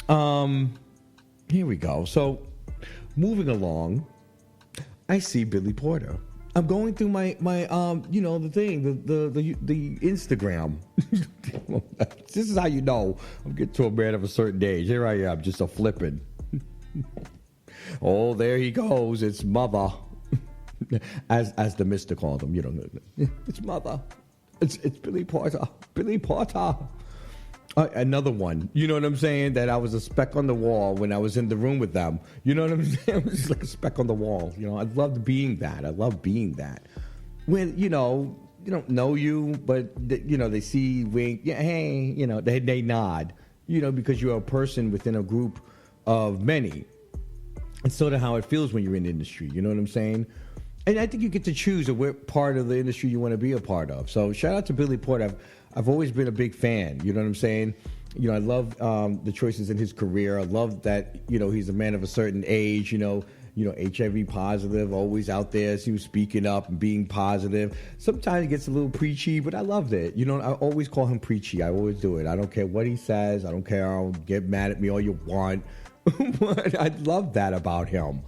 Here we go. So, moving along, I see Billy Porter. I'm going through my the thing, the Instagram. This is how you know I'm getting to a man of a certain age. Here I am, just a flipping. Oh, there he goes. It's mother, as the Mister called him. You know, it's mother. It's Billy Porter. Billy Porter. Another one, you know what I'm saying, that I was a speck on the wall when I was in the room with them. You know what I'm saying? I was just like a speck on the wall. You know, I loved being that. I love being that. When, you don't know you, but, they see, wink, yeah, hey, they nod, because you're a person within a group of many. It's sort of how it feels when you're in the industry. You know what I'm saying? And I think you get to choose what part of the industry you want to be a part of. So shout out to Billy Porter. I've always been a big fan. You know what I'm saying? I love the choices in his career. I love that, he's a man of a certain age, HIV positive, always out there. He was speaking up and being positive. Sometimes it gets a little preachy, but I loved it. I always call him preachy. I always do it. I don't care what he says. I don't care. Get mad at me all you want. But I love that about him.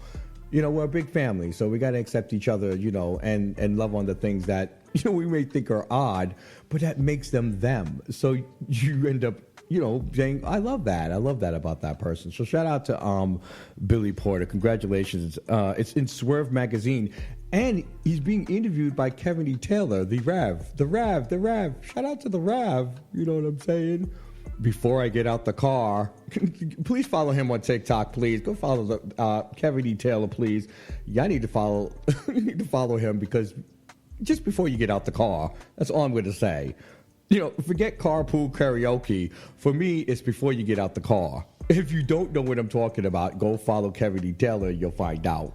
We're a big family, so we got to accept each other, and love on the things that, we may think are odd, but that makes them them. So you end up, saying, I love that. I love that about that person. So shout out to Billy Porter. Congratulations. It's in Swerve Magazine, and he's being interviewed by Kevin E. Taylor, the Rev. Shout out to the Rev. You know what I'm saying? Before I get out the car, please follow him on TikTok, please. Go follow Kevin E. Taylor, please. Y'all need to follow him, because just before you get out the car, that's all I'm going to say. Forget carpool karaoke. For me, it's before you get out the car. If you don't know what I'm talking about, go follow Kevin E. Taylor. You'll find out.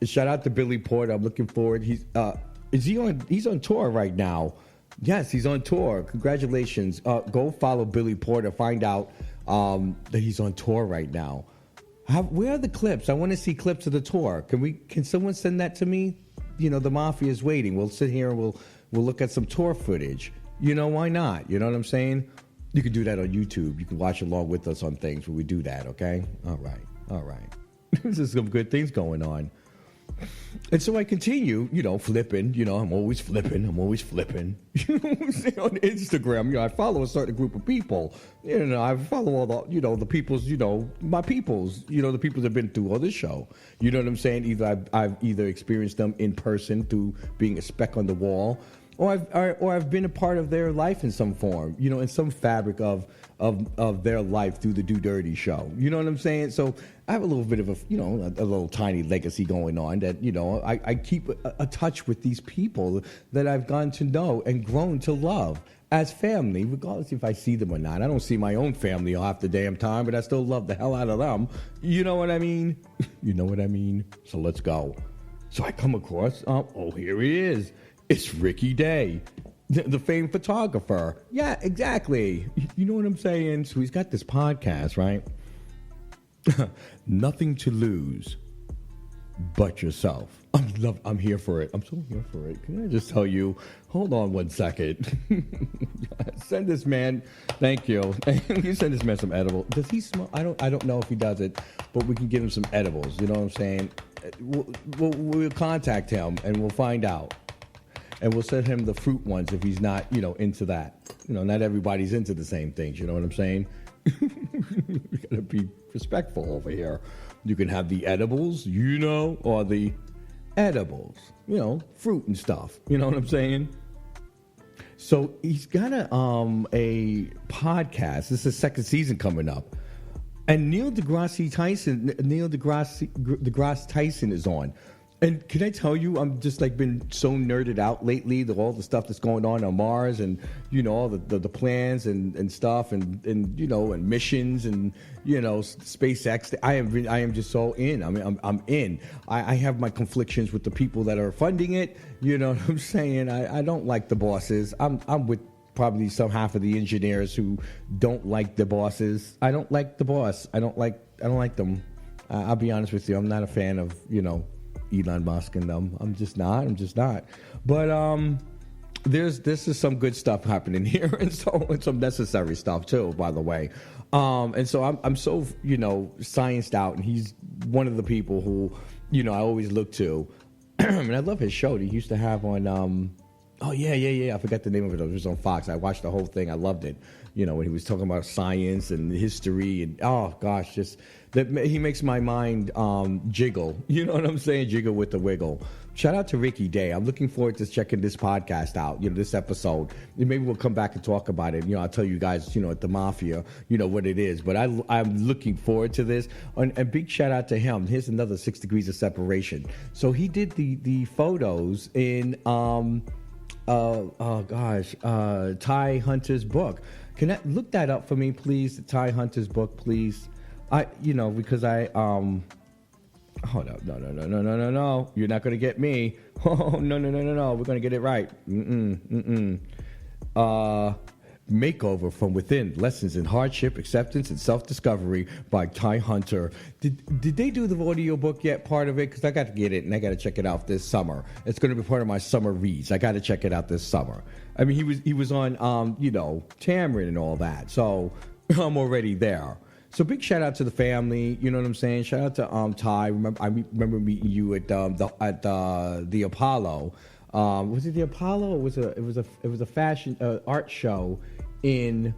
Shout out to Billy Porter. I'm looking forward. He's on tour right now. Yes, he's on tour. Congratulations. Go follow Billy Porter. Find out that he's on tour right now. Where are the clips? I want to see clips of the tour. Can someone send that to me? The Mafia is waiting. We'll sit here and we'll look at some tour footage. Why not? You know what I'm saying? You can do that on YouTube. You can watch along with us on things where we do that, okay? All right. There's some good things going on. And so I continue, flipping. I'm always flipping. On Instagram, I follow a certain group of people. I follow all the, the peoples, my peoples, the people that have been through all this show. You know what I'm saying? Either I've experienced them in person through being a speck on the wall, or I've been a part of their life in some form, in some fabric of their life through the Do Dirty show. You know what I'm saying? So I have a little bit of a little tiny legacy going on that, I keep a touch with these people that I've gotten to know and grown to love as family, regardless if I see them or not. I don't see my own family half the damn time, but I still love the hell out of them. You know what I mean? So let's go. So I come across, here he is. It's Ricky Day, the famed photographer. Yeah, exactly. You know what I'm saying? So he's got this podcast, right? Nothing to lose but yourself. I'm here for it. I'm so here for it. Can I just tell you? Hold on one second. Send this man. Thank you. You send this man some edibles. Does he smoke? I don't know if he does it, but we can give him some edibles. You know what I'm saying? We'll contact him and we'll find out. And we'll send him the fruit ones if he's not, into that. Not everybody's into the same things. You know what I'm saying? We gotta be respectful over here. You can have the edibles, or the edibles, fruit and stuff. You know what I'm saying? So he's got a podcast. This is the second season coming up, and Neil deGrasse Tyson is on. And can I tell you, I'm just been so nerded out lately, all the stuff that's going on Mars, and all the plans and stuff, and missions, and SpaceX. I am just so in. I mean, I'm in. I have my conflictions with the people that are funding it. You know what I'm saying? I don't like the bosses. I'm with probably some half of the engineers who don't like the bosses. I don't like the boss. I don't like them. I'll be honest with you. I'm not a fan of Elon Musk and them. I'm just not. But this is some good stuff happening here, and some necessary stuff too, by the way. And so I'm so, scienced out, and he's one of the people who, I always look to. And I love his show that he used to have on, oh, yeah. I forgot the name of it. It was on Fox. I watched the whole thing. I loved it. When he was talking about science and history and, oh, gosh, he makes my mind jiggle. You know what I'm saying? Jiggle with the wiggle. Shout out to Ricky Day. I'm looking forward to checking this podcast out, this episode. Maybe we'll come back and talk about it. I'll tell you guys, at the Mafia, what it is. But I'm looking forward to this. And big shout out to him. Here's another 6 degrees of separation. So he did the photos in, Ty Hunter's book. Can I look that up for me, please? Ty Hunter's book, please. Because I hold up. No. You're not going to get me. Oh, no. We're going to get it right. Makeover from Within, Lessons in Hardship, Acceptance, and Self-Discovery by Ty Hunter. Did they do the audio book yet, part of it? Because I got to get it, and I got to check it out this summer. It's going to be part of my summer reads. I got to check it out this summer. I mean, he was on, Tamron and all that. So I'm already there. So big shout out to the family. You know what I'm saying? Shout out to Ty. I remember meeting you at the Apollo. Was it the Apollo? It was a fashion art show in.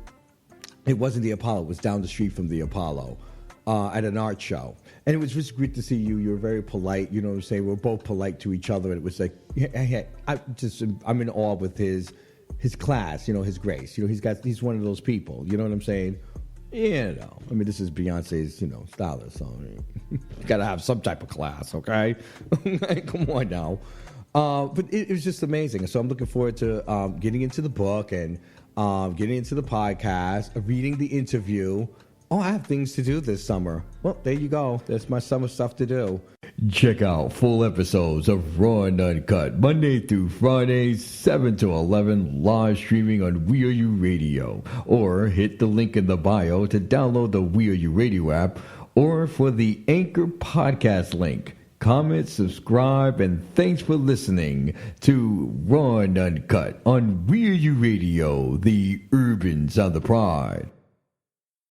It wasn't the Apollo. It was down the street from the Apollo at an art show, and it was just great to see you. You were very polite. You know what I'm saying? We're both polite to each other, and it was like, I'm in awe with his class. His grace. He's one of those people. You know what I'm saying? This is Beyonce's, stylist, so you got to have some type of class, okay? Come on now. But it was just amazing. So I'm looking forward to getting into the book and getting into the podcast, reading the interview. Oh, I have things to do this summer. Well, there you go. That's my summer stuff to do. Check out full episodes of Raw and Uncut, Monday through Friday, 7 to 11, live streaming on We Are You Radio. Or hit the link in the bio to download the We Are You Radio app, or for the Anchor podcast link. Comment, subscribe, and thanks for listening to Raw and Uncut on We Are You Radio, the Urbans on the Pride.